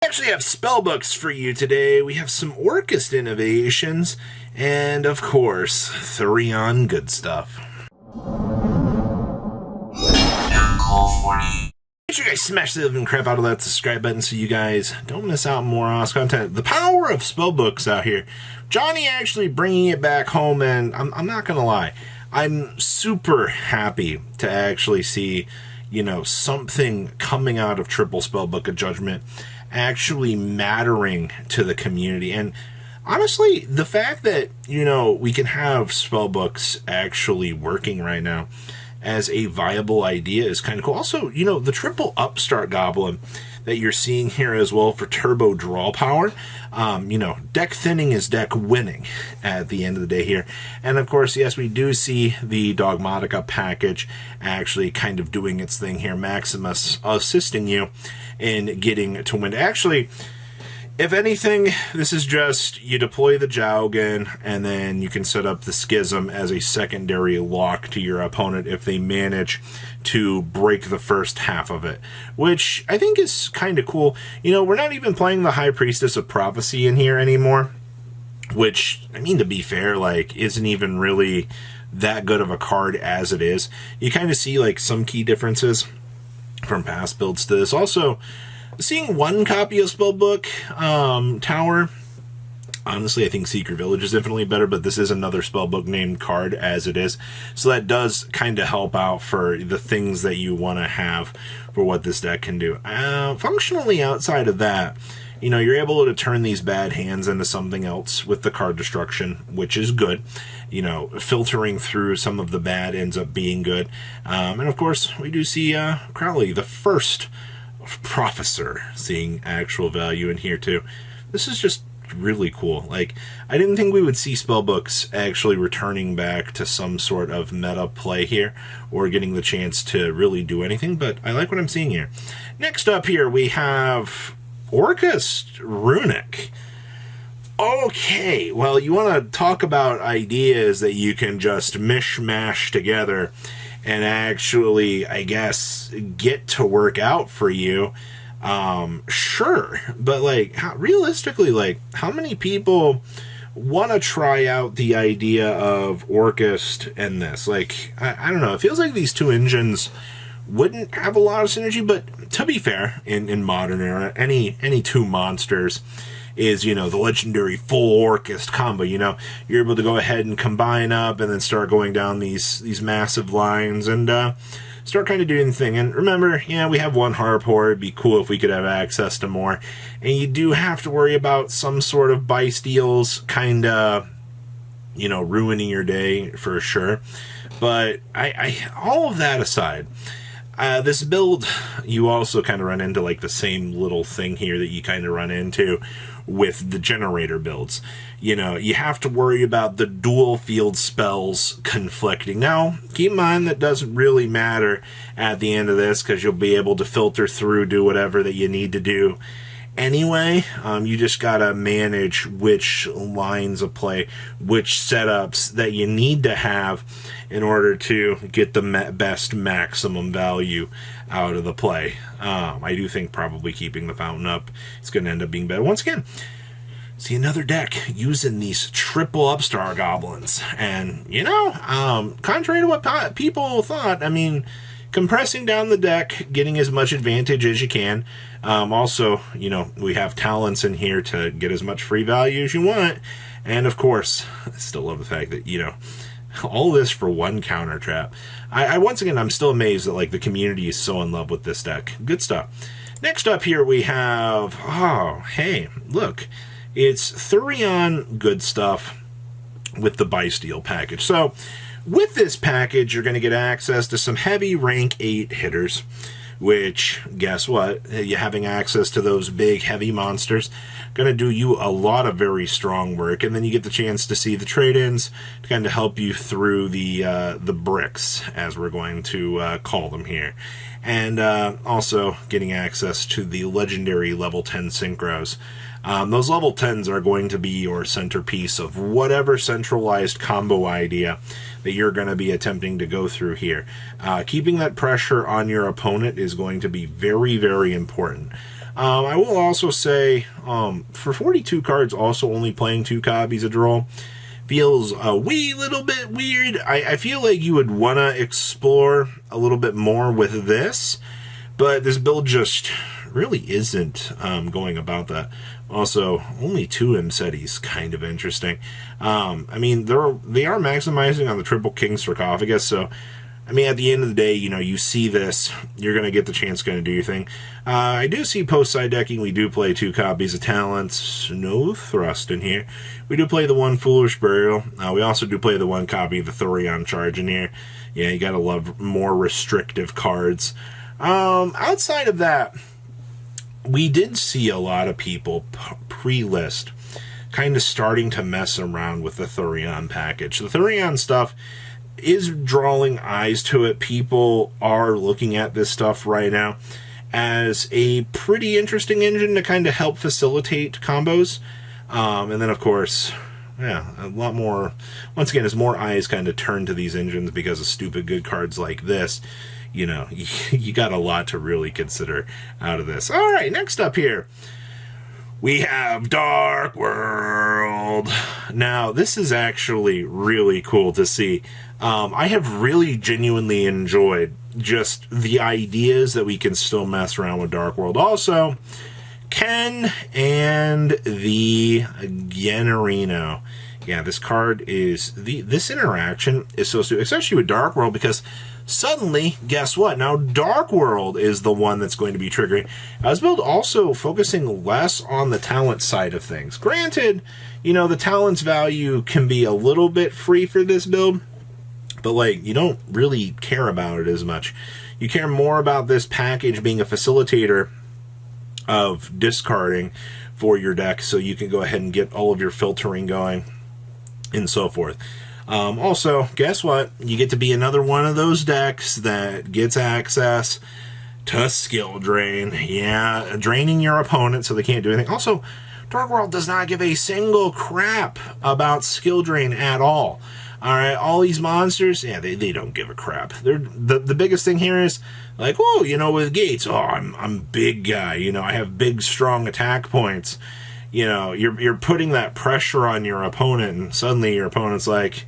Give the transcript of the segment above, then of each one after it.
We actually have spellbooks for you today. We have some Orcust innovations, and of course, Therion good stuff. Make sure you guys smash the living crap out of that subscribe button so you guys don't miss out on more awesome content. The power of spellbooks out here. Johnny actually bringing it back home, and I'm not gonna lie, I'm super happy to actually see, something coming out of Triple Spellbook of Judgment actually mattering to the community. And honestly, the fact that, we can have spellbooks actually working right now as a viable idea is kind of cool. Also, the triple upstart goblin that you're seeing here as well for turbo draw power. Deck thinning is deck winning at the end of the day here. And of course, yes, we do see the Dogmatica package actually kind of doing its thing here. Maximus assisting you in getting to win. Actually, if anything, this is just you deploy the Jowgen, and then you can set up the Schism as a secondary lock to your opponent if they manage to break the first half of it, which I think is kind of cool. We're not even playing the High Priestess of Prophecy in here anymore, which, to be fair, isn't even really that good of a card as it is. You kind of see, some key differences from past builds to this. Also, seeing one copy of Spellbook Tower, honestly, I think Secret Village is definitely better, but this is another Spellbook named card as it is. So that does kind of help out for the things that you want to have for what this deck can do. Functionally, outside of that, you're able to turn these bad hands into something else with the card destruction, which is good. Filtering through some of the bad ends up being good. And of course, we do see Crowley, the first Professor, seeing actual value in here too. This is just really cool. I didn't think we would see spellbooks actually returning back to some sort of meta play here or getting the chance to really do anything, but I like what I'm seeing here. Next up here we have Orcust Runic. Okay, well, you want to talk about ideas that you can just mishmash together and actually, I guess, get to work out for you. Sure, but realistically, how many people want to try out the idea of Orcust and this? I don't know, it feels like these two engines wouldn't have a lot of synergy, but to be fair, in modern era, any two monsters is, the legendary full Orcust combo. You're able to go ahead and combine up and then start going down these massive lines and start kind of doing the thing. And remember, we have one harp horde. It'd be cool if we could have access to more. And you do have to worry about some sort of buy deals kind of, ruining your day for sure. But all of that aside, this build, you also kind of run into the same little thing here that you kind of run into with the generator builds. You have to worry about the dual field spells conflicting. Now, keep in mind that doesn't really matter at the end of this because you'll be able to filter through, do whatever that you need to do anyway. You just gotta manage which lines of play, which setups that you need to have in order to get the best maximum value out of the play. I do think probably keeping the fountain up is going to end up being better. Once again, see another deck using these triple upstart goblins. And, contrary to what people thought, compressing down the deck, getting as much advantage as you can. Also, we have talents in here to get as much free value as you want. And of course, I still love the fact that, all this for one counter trap. Once again, I'm still amazed that the community is so in love with this deck. Good stuff. Next up here we have, hey, look, it's Therion good stuff with the Bysteel package. So with this package, you're going to get access to some heavy rank 8 hitters, which, guess what? You having access to those big, heavy monsters going to do you a lot of very strong work, and then you get the chance to see the trade-ins to kind of help you through the bricks, as we're going to call them here. And also getting access to the legendary level 10 synchros. Those level 10s are going to be your centerpiece of whatever centralized combo idea that you're going to be attempting to go through here. Keeping that pressure on your opponent is going to be very, very important. I will also say, for 42 cards, also only playing 2 copies of Droll feels a wee little bit weird. I feel like you would want to explore a little bit more with this, but this build just really isn't going about that. Also, only 2 Mcetis, kind of interesting. I mean, they are maximizing on the Triple King Sarcophagus, so I mean, at the end of the day, you know, you see this, you're going to get the chance to do your thing. I do see post-side decking, we do play 2 copies of Talents, no Thrust in here. We do play the 1 Foolish Burial. We also do play the 1 copy of the Therion Charge in here. Yeah, you got to love more restrictive cards. Outside of that, we did see a lot of people pre-list kind of starting to mess around with the Therion package. The Therion stuff is drawing eyes to it. People are looking at this stuff right now as a pretty interesting engine to kind of help facilitate combos. And then, of course, yeah, a lot more, once again, as more eyes kind of turn to these engines because of stupid good cards like this, you know, you got a lot to really consider out of this. All right, next up here, we have Dark World. Now, this is actually really cool to see. I have really genuinely enjoyed just the ideas that we can still mess around with Dark World. Also, Ken and the Genarino. Yeah, this card is, this interaction is so stupid, especially with Dark World, because suddenly, guess what? Now Dark World is the one that's going to be triggering. This build also focusing less on the talent side of things. Granted, you know, the talents value can be a little bit free for this build, but like, you don't really care about it as much. You care more about this package being a facilitator of discarding for your deck, so you can go ahead and get all of your filtering going and so forth. Also, guess what? You get to be another one of those decks that gets access to skill drain. Yeah, draining your opponent so they can't do anything. Also, Dark World does not give a single crap about skill drain at all. All right, all these monsters, yeah, they don't give a crap. The biggest thing here is like, oh, you know, with Gates, oh, I'm big guy. You know, I have big, strong attack points. You know, you're putting that pressure on your opponent, and suddenly your opponent's like,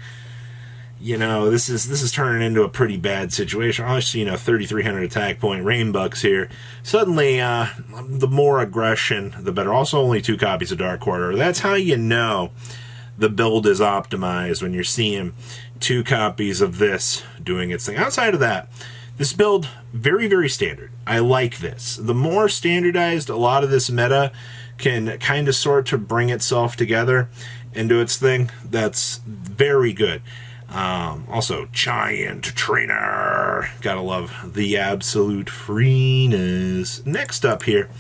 you know, this is turning into a pretty bad situation. Obviously, you know, 3,300 attack point Rainbucks here. Suddenly, the more aggression, the better. Also, only 2 copies of Dark Quarter. That's how you know the build is optimized, when you're seeing 2 copies of this doing its thing. Outside of that, this build, very, very standard. I like this. The more standardized a lot of this meta can kind of sort to bring itself together and do its thing, that's very good. Also, Giant Trainer. Gotta love the absolute freeness. Next up here,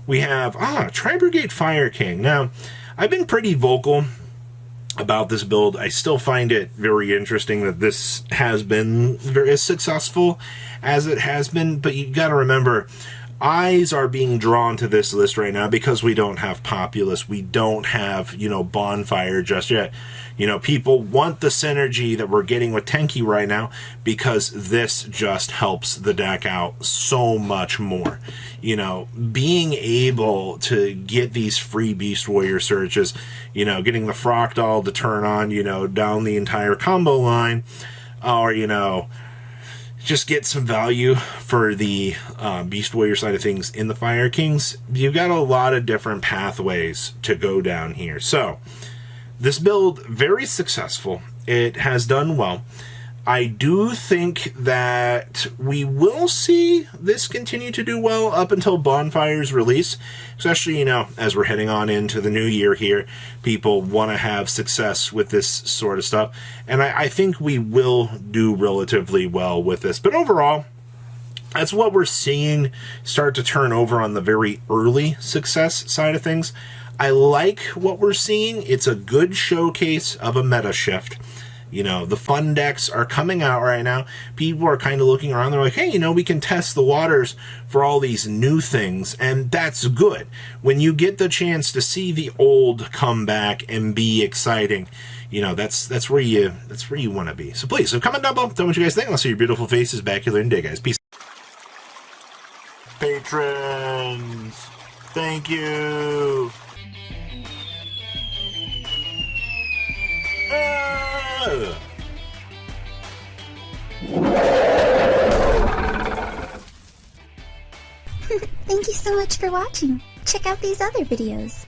we have, Tri-Brigade Fire King. Now, I've been pretty vocal about this build. I still find it very interesting that this has been very successful as it has been, but you gotta remember, eyes are being drawn to this list right now because we don't have Populace, we don't have, you know, Bonfire just yet. You know, people want the synergy that we're getting with Tenki right now because this just helps the deck out so much more. You know, being able to get these free Beast Warrior searches, you know, getting the Fractal to turn on, you know, down the entire combo line, or, you know, just get some value for the Beast Warrior side of things in the Fire Kings. You've got a lot of different pathways to go down here. So, this build, very successful. It has done well. I do think that we will see this continue to do well up until Bonfire's release, especially, you know, as we're heading on into the new year here. People want to have success with this sort of stuff, and I think we will do relatively well with this. But overall, that's what we're seeing start to turn over on the very early success side of things. I like what we're seeing. It's a good showcase of a meta shift. You know, the fun decks are coming out right now. People are kind of looking around. They're like, hey, you know, we can test the waters for all these new things, and that's good. When you get the chance to see the old come back and be exciting, you know, that's where you want to be. So please, comment down below. Tell me what you guys think. I'll see your beautiful faces back here in day, guys. Peace. Patrons. Thank you. Thank you so much for watching. Check out these other videos.